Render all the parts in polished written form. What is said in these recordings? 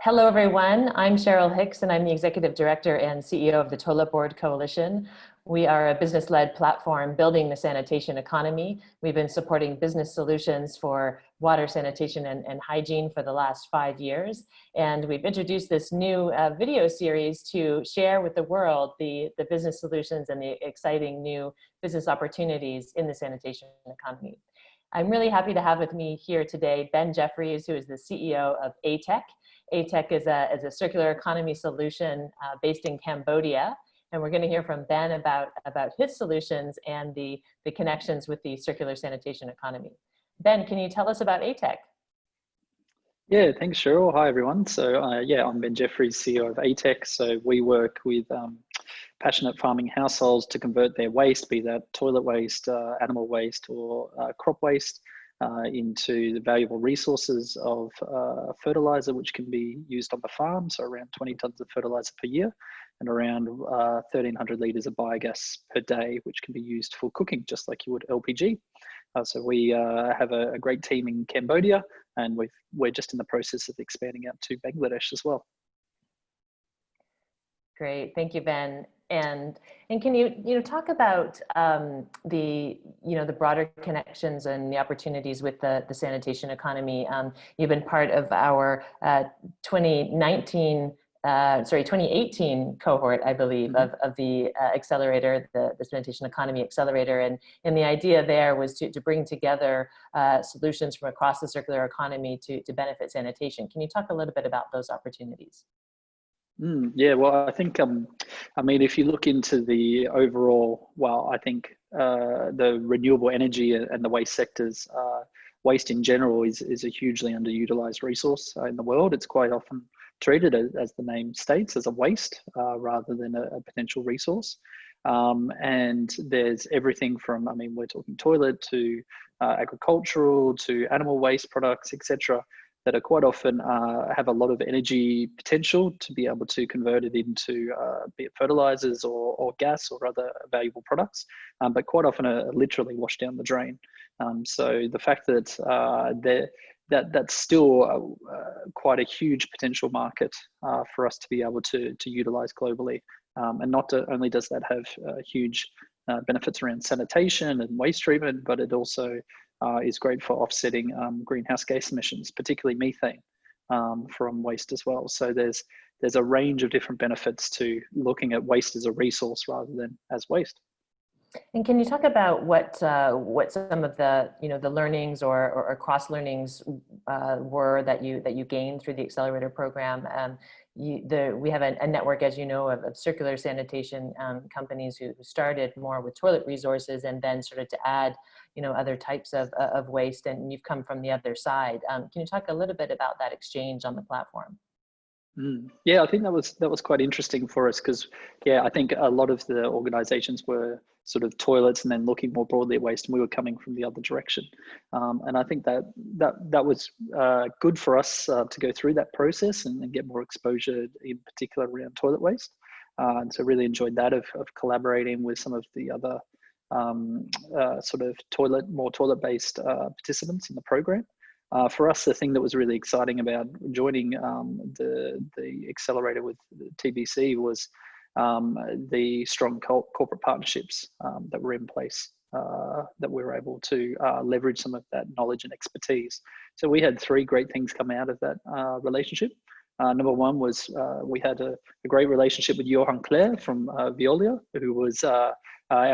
Hello, everyone. I'm Cheryl Hicks, and I'm the Executive Director and CEO of the Toilet Board Coalition. We are a business-led platform building the sanitation economy. We've been supporting business solutions for water, sanitation, and hygiene for the last 5 years. And we've introduced this new video series to share with the world the business solutions and the exciting new business opportunities in the sanitation economy. I'm really happy to have with me here today Ben Jeffries, who is the CEO of ATEC. ATEC is a circular economy solution based in Cambodia. And we're going to hear from Ben about his solutions and the connections with the circular sanitation economy. Ben, can you tell us about ATEC? Yeah, thanks, Cheryl. Hi, everyone. So yeah, I'm Ben Jeffries, CEO of ATEC. So we work with passionate farming households to convert their waste, be that toilet waste, animal waste, or crop waste, into the valuable resources of fertilizer, which can be used on the farm. So around 20 tons of fertilizer per year and around 1,300 litres of biogas per day, which can be used for cooking, just like you would LPG. So we have a great team in Cambodia, and we're just in the process of expanding out to Bangladesh as well. Great, thank you, Ben. And can you talk about the broader connections and the opportunities with the sanitation economy? You've been part of our 2018 cohort, I believe, of the Accelerator, the Sanitation Economy Accelerator. And the idea there was to bring together solutions from across the circular economy to benefit sanitation. Can you talk a little bit about those opportunities? Yeah, well, I think, I mean, if you look into the overall, well, I think the renewable energy and the waste sectors, waste in general is a hugely underutilized resource in the world. It's quite often treated as the name states, as a waste rather than a potential resource. And there's everything from, I mean, we're talking toilet to agricultural to animal waste products, etc., that are quite often have a lot of energy potential to be able to convert it into be it fertilizers or gas or other valuable products, but quite often are literally washed down the drain. So the fact that that's still quite a huge potential market for us to be able to utilize globally. And not only does that have huge benefits around sanitation and waste treatment, but it also is great for offsetting greenhouse gas emissions, particularly methane from waste as well. So there's a range of different benefits to looking at waste as a resource rather than as waste. And can you talk about what some of the the learnings or cross learnings were that you gained through the Accelerator program? We have a network, as you know, of circular sanitation companies who started more with toilet resources and then started to add other types of waste, and you've come from the other side. Can you talk a little bit about that exchange on the platform? Yeah, I think that was quite interesting for us because, yeah, I think a lot of the organizations were sort of toilets and then looking more broadly at waste, and we were coming from the other direction. And I think that was good for us to go through that process and get more exposure, in particular around toilet waste. And so really enjoyed that of collaborating with some of the other sort of more toilet-based participants in the program. For us, the thing that was really exciting about joining the Accelerator with TBC was the strong corporate partnerships that were in place, that we were able to leverage some of that knowledge and expertise. So we had 3 great things come out of that relationship. Number one was we had a great relationship with Johan Clare from Veolia, who was our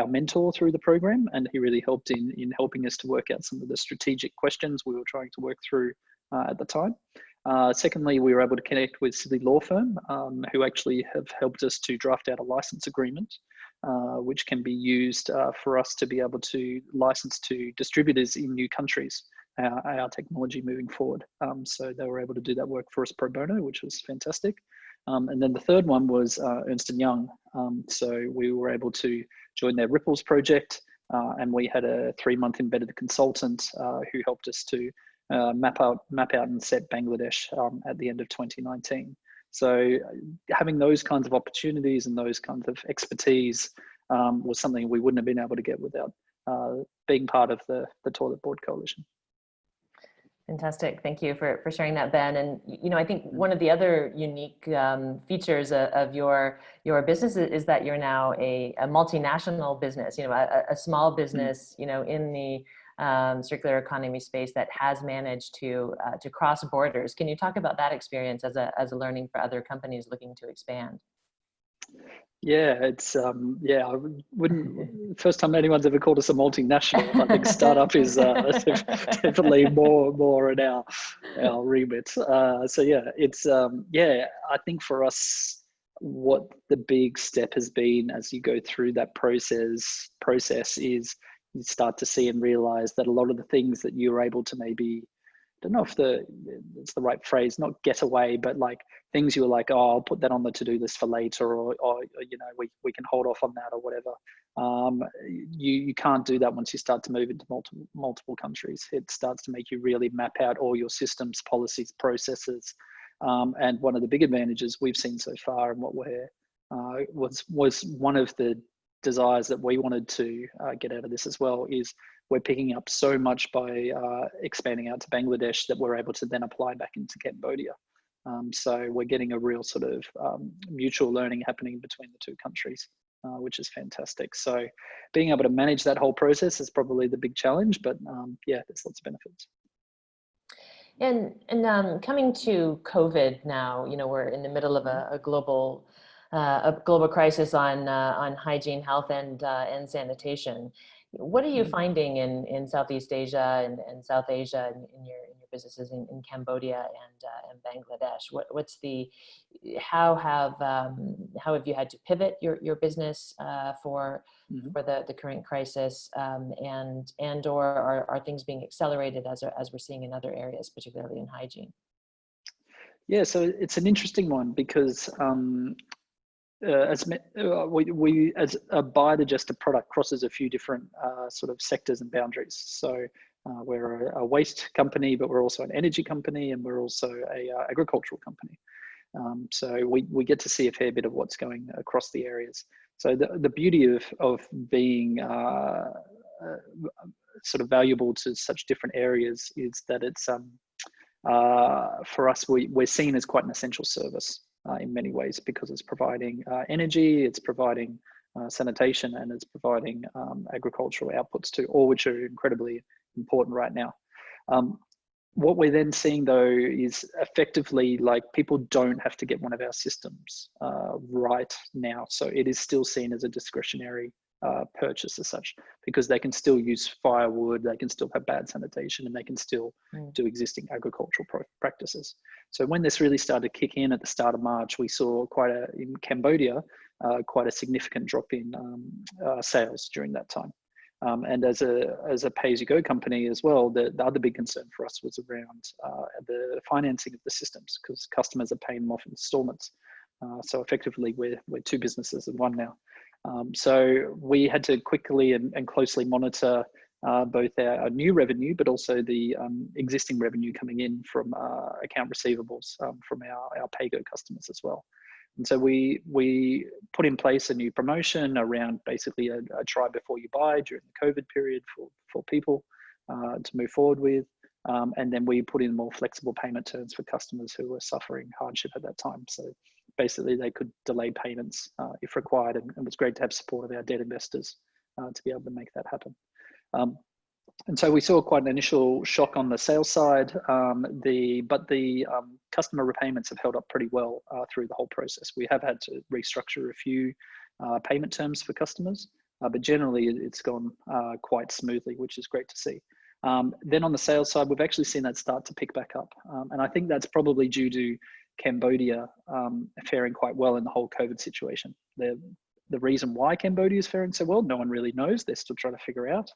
mentor through the program, and he really helped in helping us to work out some of the strategic questions we were trying to work through at the time. Secondly, we were able to connect with City Law Firm, who actually have helped us to draft out a license agreement, which can be used for us to be able to license to distributors in new countries our technology moving forward. So they were able to do that work for us pro bono, which was fantastic. And then the third one was Ernst & Young. So we were able to join their Ripples project, and we had a 3-month embedded consultant who helped us to map out and set Bangladesh at the end of 2019. So having those kinds of opportunities and those kinds of expertise was something we wouldn't have been able to get without being part of the Toilet Board Coalition. Fantastic. Thank you for sharing that, Ben. And, I think one of the other unique features of your business is that you're now a multinational business, a small business, in the circular economy space that has managed to cross borders. Can you talk about that experience as a learning for other companies looking to expand? Yeah, it's I wouldn't. First time anyone's ever called us a multinational. I think startup is definitely more in our remit. So yeah, it's I think for us, what the big step has been as you go through that process is you start to see and realize that a lot of the things that you're able to maybe, don't know if it's the right phrase, not get away, but like things you were like, oh, I'll put that on the to-do list for later, or we can hold off on that or whatever. You can't do that once you start to move into multiple countries. It starts to make you really map out all your systems, policies, processes. And one of the big advantages we've seen so far, and what was one of the desires that we wanted to get out of this as well, is we're picking up so much by expanding out to Bangladesh that we're able to then apply back into Cambodia. So we're getting a real sort of mutual learning happening between the two countries, which is fantastic. So being able to manage that whole process is probably the big challenge, but there's lots of benefits. And coming to COVID now, we're in the middle of a global crisis on hygiene, health, and sanitation. What are you finding in Southeast Asia and South Asia in your businesses in Cambodia and Bangladesh? How have you had to pivot your business for the current crisis, or are things being accelerated as we're seeing in other areas, particularly in hygiene? Yeah, so it's an interesting one because as a biodigester product crosses a few different sort of sectors and boundaries. So we're a waste company, but we're also an energy company, and we're also a agricultural company. So we get to see a fair bit of what's going across the areas. So the beauty of being sort of valuable to such different areas is that it's for us, we're seen as quite an essential service in many ways, because it's providing energy, it's providing sanitation, and it's providing agricultural outputs too, all which are incredibly important right now. What we're then seeing though is effectively like people don't have to get one of our systems right now. So it is still seen as a discretionary purchase as such, because they can still use firewood, they can still have bad sanitation, and they can still do existing agricultural practices. So when this really started to kick in at the start of March, we saw in Cambodia, quite a significant drop in sales during that time. And as a pay-as-you-go company as well, the other big concern for us was around the financing of the systems, because customers are paying them off in installments. So effectively, we're two businesses in one now. So we had to quickly and closely monitor both our new revenue, but also the existing revenue coming in from account receivables from our pay-go customers as well. And so we put in place a new promotion around basically a try before you buy during the COVID period for people to move forward with. And then we put in more flexible payment terms for customers who were suffering hardship at that time. So basically they could delay payments if required, and it was great to have support of our debt investors to be able to make that happen. And so we saw quite an initial shock on the sales side, but the customer repayments have held up pretty well through the whole process. We have had to restructure a few payment terms for customers, but generally it's gone quite smoothly, which is great to see. Then on the sales side, we've actually seen that start to pick back up. And I think that's probably due to Cambodia faring quite well in the whole COVID situation. The reason why Cambodia is faring so well, no one really knows. They're still trying to figure out.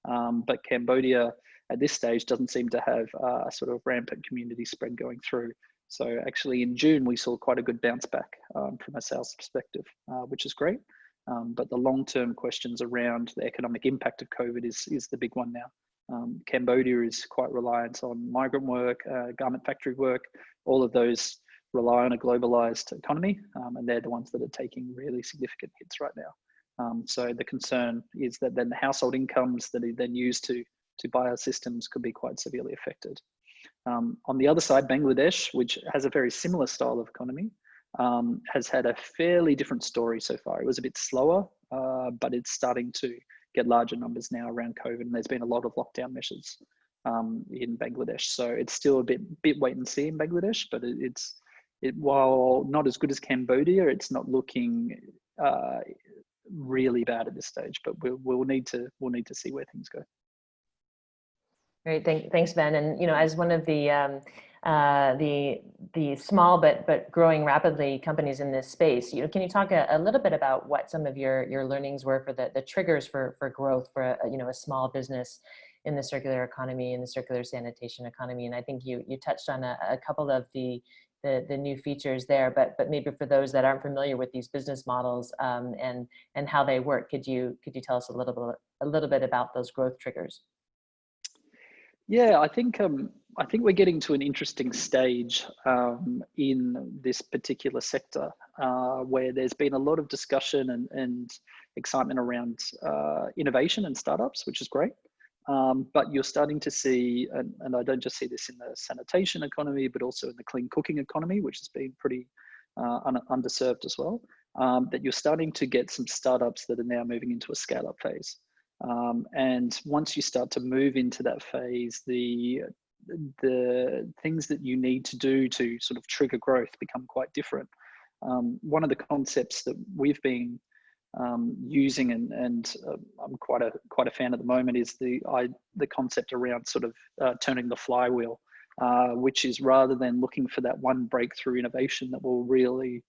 But Cambodia at this stage doesn't seem to have a sort of rampant community spread going through. So actually in June, we saw quite a good bounce back from a sales perspective, which is great. But the long-term questions around the economic impact of COVID is the big one now. Cambodia is quite reliant on migrant work, garment factory work. All of those rely on a globalized economy, and they're the ones that are taking really significant hits right now. So the concern is that then the household incomes that are then used to buy our systems could be quite severely affected. On the other side, Bangladesh, which has a very similar style of economy, has had a fairly different story so far. It was a bit slower, but it's starting to get larger numbers now around COVID, and there's been a lot of lockdown measures in Bangladesh. So it's still a bit wait and see in Bangladesh, but while not as good as Cambodia, it's not looking really bad at this stage. But we'll need to see where things go. Great, thanks, Ben. And as one of the small but growing rapidly companies in this space, can you talk a little bit about what some of your learnings were for the triggers for growth for a small business in the circular economy, in the circular sanitation economy? And I think you touched on a couple of the new features there, but maybe for those that aren't familiar with these business models and how they work, could you tell us a little bit about those growth triggers? Yeah, I think we're getting to an interesting stage in this particular sector where there's been a lot of discussion and excitement around innovation and startups, which is great. But you're starting to see, and I don't just see this in the sanitation economy, but also in the clean cooking economy, which has been pretty underserved as well, that you're starting to get some startups that are now moving into a scale-up phase. And once you start to move into that phase, the things that you need to do to sort of trigger growth become quite different. One of the concepts that we've been using, and I'm quite a fan at the moment, is the concept around sort of turning the flywheel, which is rather than looking for that one breakthrough innovation that will really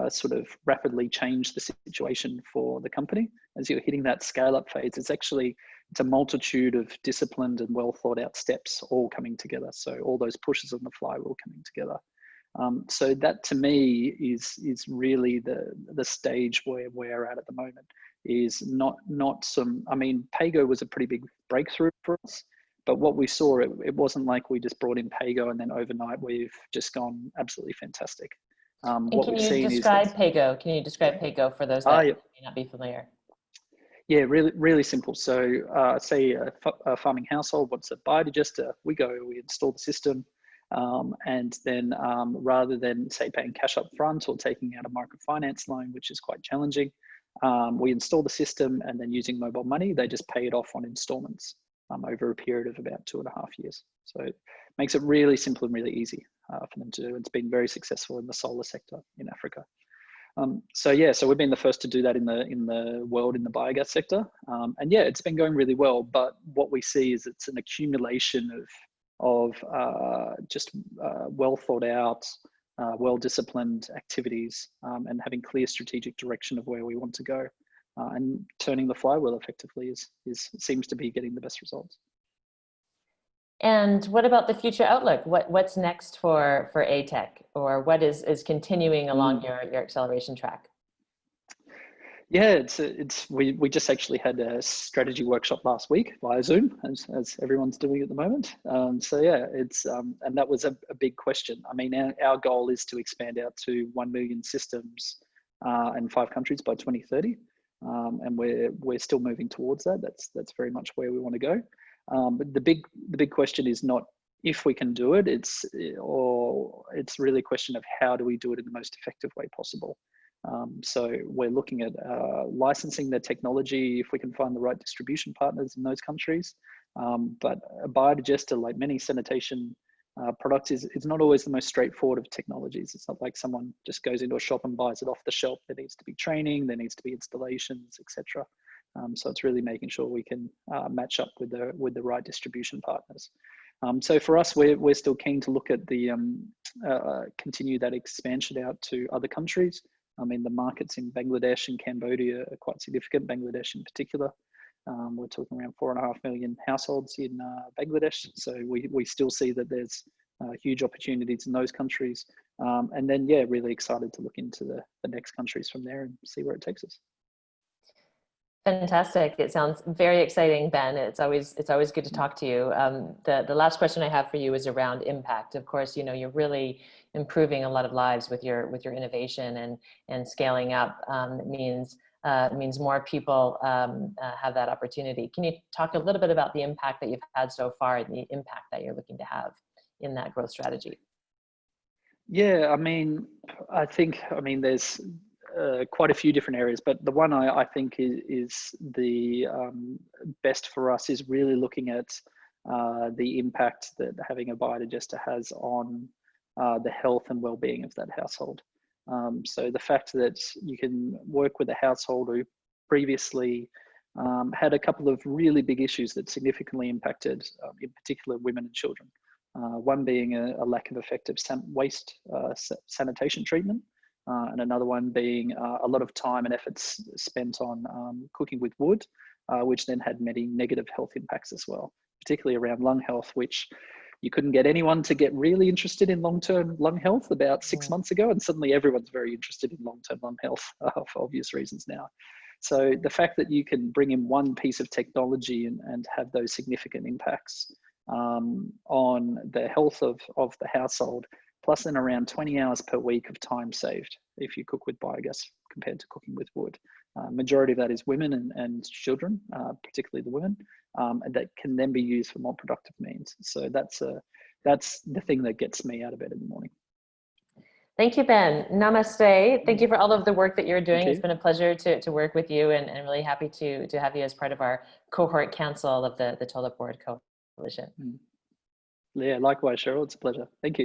sort of rapidly change the situation for the company. As you're hitting that scale-up phase, it's a multitude of disciplined and well thought out steps all coming together. So all those pushes on the flywheel coming together. So that to me is really the stage where we're at the moment. Is not some. I mean, Pago was a pretty big breakthrough for us, but what we saw, it wasn't like we just brought in Pago and then overnight we've just gone absolutely fantastic. What can we've you seen describe is Pago? Can you describe Pago for those that yeah. may not be familiar? Yeah, really simple. So say a farming household wants a biodigester, we install the system, and then rather than say paying cash up front or taking out a microfinance loan, which is quite challenging, we install the system, and then using mobile money, they just pay it off on installments over a period of about 2.5 years. So it makes it really simple and really easy for them to do. It's been very successful in the solar sector in Africa. So we've been the first to do that in the world in the biogas sector, and yeah, it's been going really well. But what we see is it's an accumulation of just well thought out, well disciplined activities, and having clear strategic direction of where we want to go, and turning the flywheel effectively seems to be getting the best results. And what about the future outlook? What's next for ATEC, or what is continuing along your acceleration track? Yeah, we just actually had a strategy workshop last week via Zoom, as everyone's doing at the moment. So yeah, and that was a big question. I mean, our goal is to expand out to 1 million systems in 5 countries by 2030, and we're still moving towards that. That's very much where we want to go. But the big question is not if we can do it. It's really a question of how do we do it in the most effective way possible. So we're looking at licensing the technology if we can find the right distribution partners in those countries. But a biodigester, like many sanitation products, is not always the most straightforward of technologies. It's not like someone just goes into a shop and buys it off the shelf. There needs to be training, there needs to be installations, etc. So it's really making sure we can match up with the right distribution partners. So for us, we're still keen to look at the continue that expansion out to other countries. I mean, the markets in Bangladesh and Cambodia are quite significant. Bangladesh in particular, we're talking around 4.5 million households in Bangladesh. So we still see that there's huge opportunities in those countries. And then yeah, really excited to look into the next countries from there and see where it takes us. Fantastic. It sounds very exciting, Ben. It's always good to talk to you. The last question I have for you is around impact. Of course, you're really improving a lot of lives with your innovation and scaling up. It means more people have that opportunity. Can you talk a little bit about the impact that you've had so far and the impact that you're looking to have in that growth strategy? Yeah, I think, there's quite a few different areas, but the one I think is the best for us is really looking at the impact that having a biodigester has on the health and well-being of that household. So the fact that you can work with a household who previously had a couple of really big issues that significantly impacted, in particular, women and children. One being a lack of effective waste sanitation treatment, and another one being a lot of time and efforts spent on cooking with wood, which then had many negative health impacts as well, particularly around lung health, which you couldn't get anyone to get really interested in long-term lung health about 6 months ago, and suddenly everyone's very interested in long-term lung health for obvious reasons now. So the fact that you can bring in one piece of technology and have those significant impacts on the health of the household, plus then around 20 hours per week of time saved if you cook with biogas compared to cooking with wood. Majority of that is women and children, particularly the women, and that can then be used for more productive means. So that's the thing that gets me out of bed in the morning. Thank you, Ben. Namaste. Thank you for all of the work that you're doing. It's been a pleasure to work with you, and really happy to have you as part of our cohort council of the Toilet Board Coalition. Yeah, likewise, Cheryl. It's a pleasure. Thank you.